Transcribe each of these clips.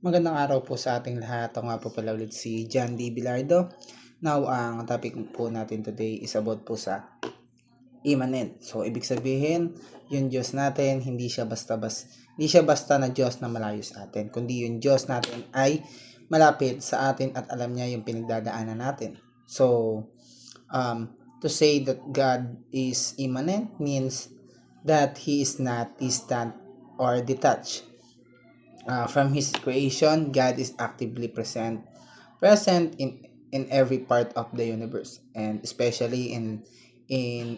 Magandang araw po sa ating lahat. Ako nga po pala ulit si John D. Bilardo. Now, ang topic po natin today is about po sa immanent. So, ibig sabihin, yung Diyos natin, hindi siya basta na Diyos na malayo sa atin, kundi yung Diyos natin ay malapit sa atin at alam niya yung pinagdadaanan natin. So, to say that God is immanent means that He is not distant or detached from His creation. God is actively present in every part of the universe, and especially in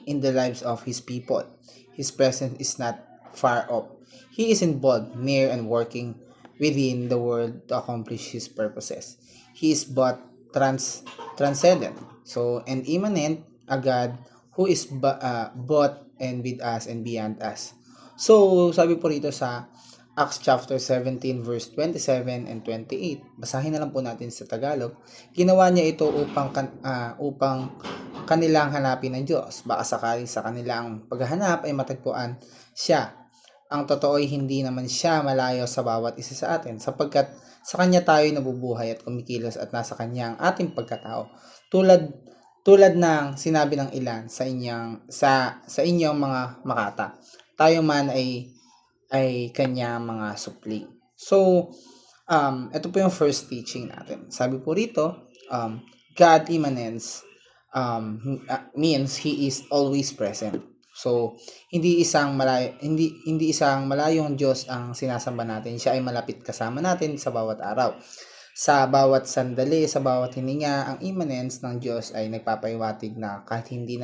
the lives of His people. His presence is not far off. He is involved, near, and working within the world to accomplish His purposes. He is transcendent, so and immanent, a God who is both and with us and beyond us. So, sabi po rito sa Acts chapter 17 verse 27 and 28. Basahin na lang po natin sa Tagalog. Ginawa niya ito upang kanilang hanapin ng Diyos. Baka sakali sa kanilang paghahanap ay matagpuan siya. Ang totoo ay hindi naman siya malayo sa bawat isa sa atin, sapagkat sa kanya tayo nabubuhay at kumikilos at nasa kanya ang ating pagkatao. Tulad ng sinabi ng ilan sa inyong mga makata. Tayo man ay kanya mga supling. So, ito po yung first teaching natin. Sabi po rito, God immanence means He is always present. So, hindi isang malayong Diyos ang sinasamba natin. Siya ay malapit kasama natin sa bawat araw. Sa bawat sandali, sa bawat hininga, ang immanence ng Diyos ay nagpapahiwatig na kahit hindi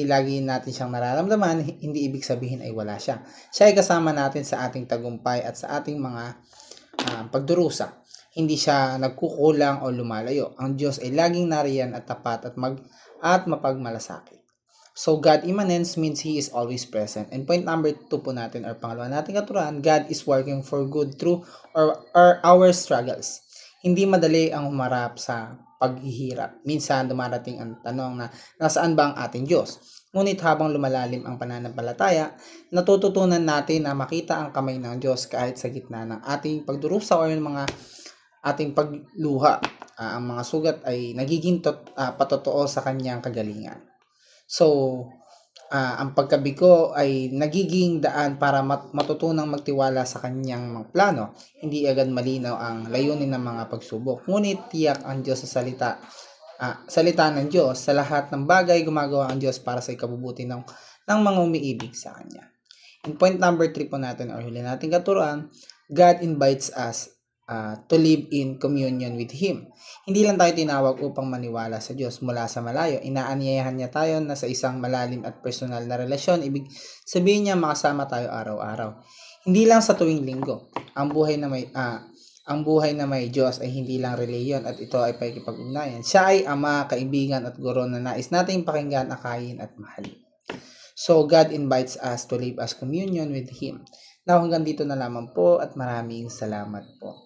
lagi natin siyang nararamdaman, hindi ibig sabihin ay wala siya. Siya ay kasama natin sa ating tagumpay at sa ating mga pagdurusa. Hindi siya nagkukulang o lumalayo. Ang Diyos ay laging nariyan at tapat at mapagmalasakit. So, God immanence means He is always present. And point number 2 po natin, or pangalawa nating katuruan, God is working for good through our struggles. Hindi madali ang humarap sa paghihirap. Minsan dumarating ang tanong na nasaan ba ang ating Diyos? Ngunit habang lumalalim ang pananampalataya, natututunan natin na makita ang kamay ng Diyos kahit sa gitna ng ating pagdurusa o yung mga ating pagluha. Ang mga sugat ay nagiging patotoo sa kanyang kagalingan. So, ang pagkabigo ay nagiging daan para matutunang magtiwala sa kanyang mga plano. Hindi agad malinaw ang layunin ng mga pagsubok. Ngunit tiyak ang Diyos sa salita ng Diyos. Sa lahat ng bagay, gumagawa ang Diyos para sa ikabubuti ng mga umiibig sa Kanya. In point number 3 po natin, or huli natin katuruan, God invites us to live in communion with Him. Hindi lang tayo tinawag upang maniwala sa Diyos mula sa malayo. Inaanyayahan niya tayo na sa isang malalim at personal na relasyon. Ibig sabihin niya makasama tayo araw-araw. Hindi lang sa tuwing linggo. Ang buhay na may Diyos ay hindi lang reliyon at ito ay pakikipag-ugnayan. Siya ay ama, kaibigan at guro na nais nating pakinggan, akayin at mahalin. So, God invites us to live as communion with Him. Now, hanggang dito na lamang po at maraming salamat po.